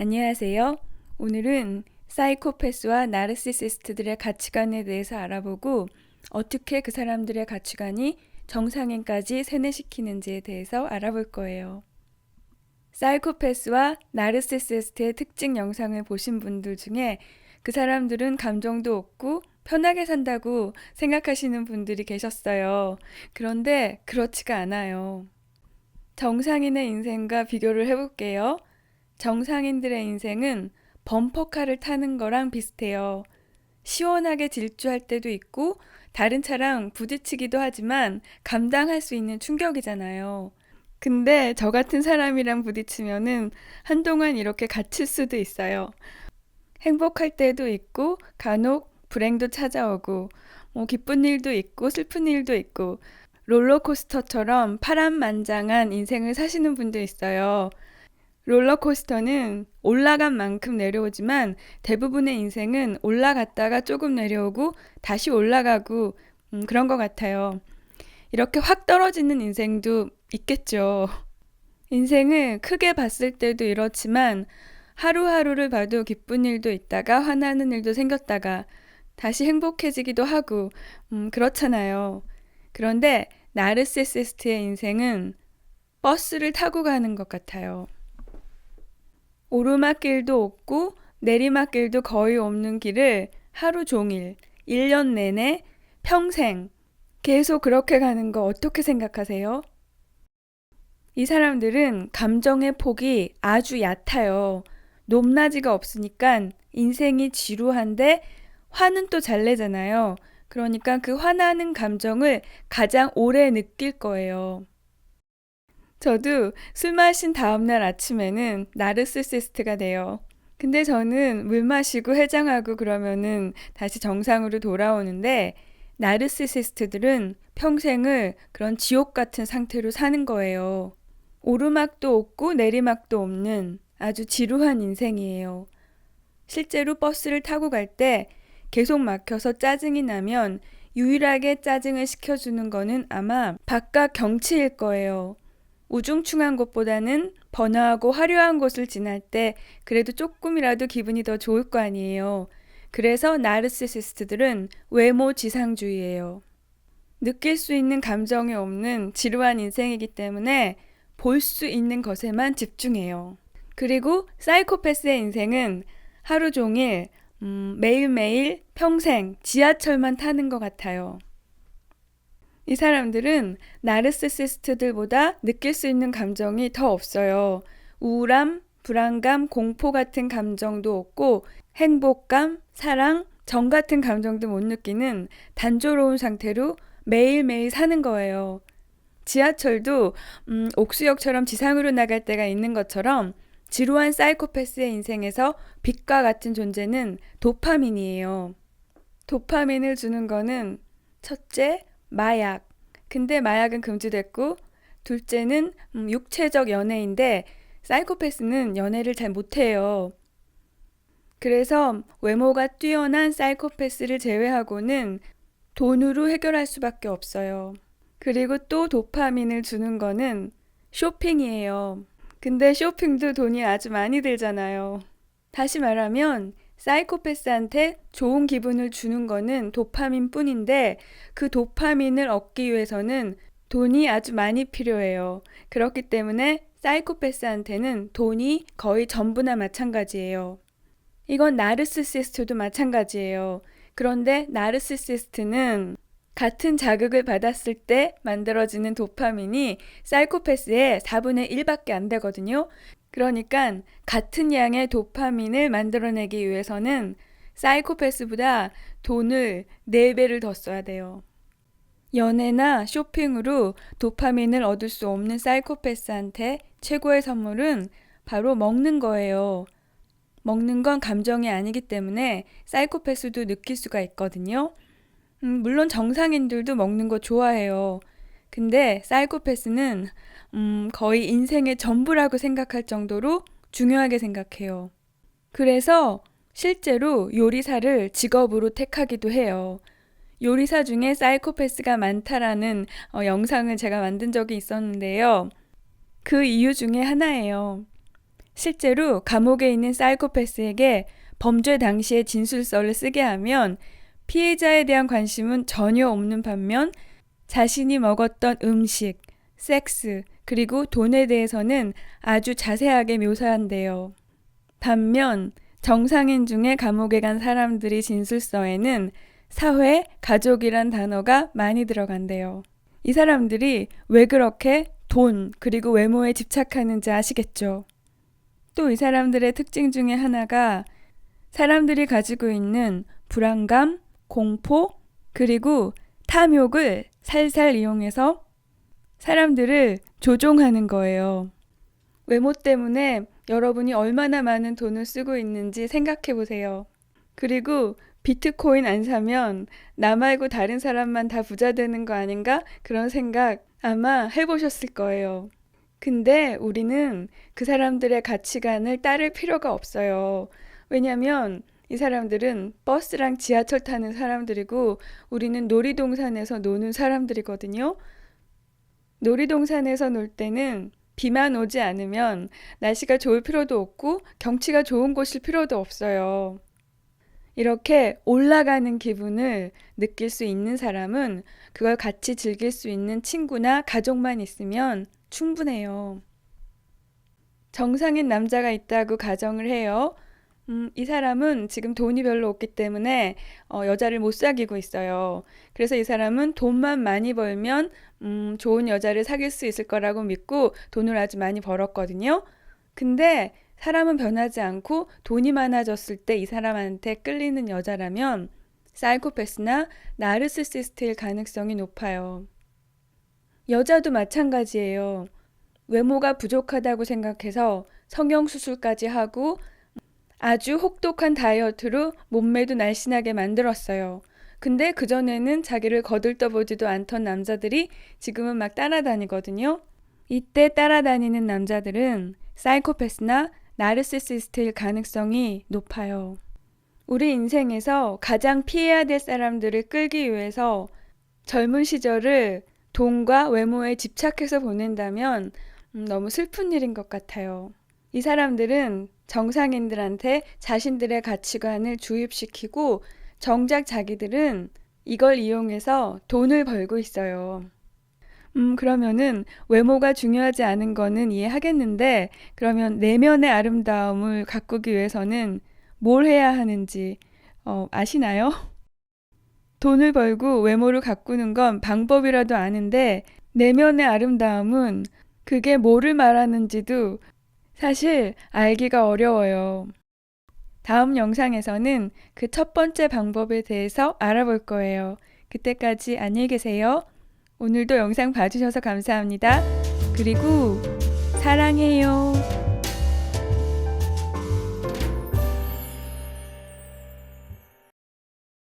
안녕하세요. 오늘은 사이코패스와 나르시시스트들의 가치관에 대해서 알아보고 어떻게 그 사람들의 가치관이 정상인까지 세뇌시키는지에 대해서 알아볼 거예요. 사이코패스와 나르시시스트의 특징 영상을 보신 분들 중에 그 사람들은 감정도 없고 편하게 산다고 생각하시는 분들이 계셨어요. 그런데 그렇지가 않아요. 정상인의 인생과 비교를 해볼게요. 정상인들의 인생은 범퍼카를 타는 거랑 비슷해요. 시원하게 질주할 때도 있고 다른 차랑 부딪히기도 하지만 감당할 수 있는 충격이잖아요. 근데 저 같은 사람이랑 부딪히면은 한동안 이렇게 갇힐 수도 있어요. 행복할 때도 있고 간혹 불행도 찾아오고 기쁜 일도 있고 슬픈 일도 있고 롤러코스터처럼 파란만장한 인생을 사시는 분도 있어요. 롤러코스터는 올라간 만큼 내려오지만 대부분의 인생은 올라갔다가 조금 내려오고 다시 올라가고 그런 것 같아요. 이렇게 확 떨어지는 인생도 있겠죠. 인생을 크게 봤을 때도 이렇지만 하루하루를 봐도 기쁜 일도 있다가 화나는 일도 생겼다가 다시 행복해지기도 하고 그렇잖아요. 그런데 나르시시스트의 인생은 버스를 타고 가는 것 같아요. 오르막길도 없고 내리막길도 거의 없는 길을 하루 종일, 1년 내내, 평생 계속 그렇게 가는 거 어떻게 생각하세요? 이 사람들은 감정의 폭이 아주 얕아요. 높낮이가 없으니까 인생이 지루한데 화는 또 잘 내잖아요. 그러니까 그 화나는 감정을 가장 오래 느낄 거예요. 저도 술 마신 다음날 아침에는 나르시시스트가 돼요. 근데 저는 물 마시고 해장하고 그러면은 다시 정상으로 돌아오는데 나르시시스트들은 평생을 그런 지옥 같은 상태로 사는 거예요. 오르막도 없고 내리막도 없는 아주 지루한 인생이에요. 실제로 버스를 타고 갈 때 계속 막혀서 짜증이 나면 유일하게 짜증을 식혀주는 거는 아마 바깥 경치일 거예요. 우중충한 곳보다는 번화하고 화려한 곳을 지날 때 그래도 조금이라도 기분이 더 좋을 거 아니에요. 그래서 나르시시스트들은 외모 지상주의예요. 느낄 수 있는 감정이 없는 지루한 인생이기 때문에 볼 수 있는 것에만 집중해요. 그리고 사이코패스의 인생은 하루 종일 매일매일 평생 지하철만 타는 것 같아요. 이 사람들은 나르시시스트들보다 느낄 수 있는 감정이 더 없어요. 우울함, 불안감, 공포 같은 감정도 없고 행복감, 사랑, 정 같은 감정도 못 느끼는 단조로운 상태로 매일매일 사는 거예요. 지하철도 옥수역처럼 지상으로 나갈 때가 있는 것처럼 지루한 사이코패스의 인생에서 빛과 같은 존재는 도파민이에요. 도파민을 주는 거는 첫째, 마약. 근데 마약은 금지됐고, 둘째는 육체적 연애인데, 사이코패스는 연애를 잘 못해요. 그래서 외모가 뛰어난 사이코패스를 제외하고는 돈으로 해결할 수밖에 없어요. 그리고 또 도파민을 주는 거는 쇼핑이에요. 근데 쇼핑도 돈이 아주 많이 들잖아요. 다시 말하면 사이코패스한테 좋은 기분을 주는 거는 도파민 뿐인데 그 도파민을 얻기 위해서는 돈이 아주 많이 필요해요. 그렇기 때문에 사이코패스한테는 돈이 거의 전부나 마찬가지예요. 이건 나르시시스트도 마찬가지예요. 그런데 나르시시스트는 같은 자극을 받았을 때 만들어지는 도파민이 사이코패스의 4분의 1밖에 안 되거든요. 그러니까 같은 양의 도파민을 만들어내기 위해서는 사이코패스보다 돈을 4배를 더 써야 돼요. 연애나 쇼핑으로 도파민을 얻을 수 없는 사이코패스한테 최고의 선물은 바로 먹는 거예요. 먹는 건 감정이 아니기 때문에 사이코패스도 느낄 수가 있거든요. 물론 정상인들도 먹는 거 좋아해요. 근데 사이코패스는 거의 인생의 전부라고 생각할 정도로 중요하게 생각해요. 그래서 실제로 요리사를 직업으로 택하기도 해요. 요리사 중에 사이코패스가 많다라는 영상을 제가 만든 적이 있었는데요. 그 이유 중에 하나예요. 실제로 감옥에 있는 사이코패스에게 범죄 당시의 진술서를 쓰게 하면 피해자에 대한 관심은 전혀 없는 반면 자신이 먹었던 음식, 섹스, 그리고 돈에 대해서는 아주 자세하게 묘사한대요. 반면 정상인 중에 감옥에 간 사람들이 진술서에는 사회, 가족이란 단어가 많이 들어간대요. 이 사람들이 왜 그렇게 돈, 그리고 외모에 집착하는지 아시겠죠? 또 이 사람들의 특징 중에 하나가 사람들이 가지고 있는 불안감, 공포, 그리고 탐욕을 살살 이용해서 사람들을 조종하는 거예요. 외모 때문에 여러분이 얼마나 많은 돈을 쓰고 있는지 생각해 보세요. 그리고 비트코인 안 사면 나 말고 다른 사람만 다 부자 되는 거 아닌가? 그런 생각 아마 해보셨을 거예요. 근데 우리는 그 사람들의 가치관을 따를 필요가 없어요. 왜냐면 이 사람들은 버스랑 지하철 타는 사람들이고 우리는 놀이동산에서 노는 사람들이거든요. 놀이동산에서 놀 때는 비만 오지 않으면 날씨가 좋을 필요도 없고 경치가 좋은 곳일 필요도 없어요. 이렇게 올라가는 기분을 느낄 수 있는 사람은 그걸 같이 즐길 수 있는 친구나 가족만 있으면 충분해요. 정상인 남자가 있다고 가정을 해요. 이 사람은 지금 돈이 별로 없기 때문에 여자를 못 사귀고 있어요. 그래서 이 사람은 돈만 많이 벌면 좋은 여자를 사귈 수 있을 거라고 믿고 돈을 아주 많이 벌었거든요. 근데 사람은 변하지 않고 돈이 많아졌을 때 이 사람한테 끌리는 여자라면 사이코패스나 나르시시스트일 가능성이 높아요. 여자도 마찬가지예요. 외모가 부족하다고 생각해서 성형수술까지 하고 아주 혹독한 다이어트로 몸매도 날씬하게 만들었어요. 근데 그전에는 자기를 거들떠보지도 않던 남자들이 지금은 막 따라다니거든요. 이때 따라다니는 남자들은 사이코패스나 나르시시스트일 가능성이 높아요. 우리 인생에서 가장 피해야 될 사람들을 끌기 위해서 젊은 시절을 돈과 외모에 집착해서 보낸다면 너무 슬픈 일인 것 같아요. 이 사람들은 정상인들한테 자신들의 가치관을 주입시키고 정작 자기들은 이걸 이용해서 돈을 벌고 있어요. 그러면은 외모가 중요하지 않은 거는 이해하겠는데 그러면 내면의 아름다움을 가꾸기 위해서는 뭘 해야 하는지 아시나요? 돈을 벌고 외모를 가꾸는 건 방법이라도 아는데 내면의 아름다움은 그게 뭐를 말하는지도 사실 알기가 어려워요. 다음 영상에서는 그 첫 번째 방법에 대해서 알아볼 거예요. 그때까지 안녕히 계세요. 오늘도 영상 봐주셔서 감사합니다. 그리고 사랑해요.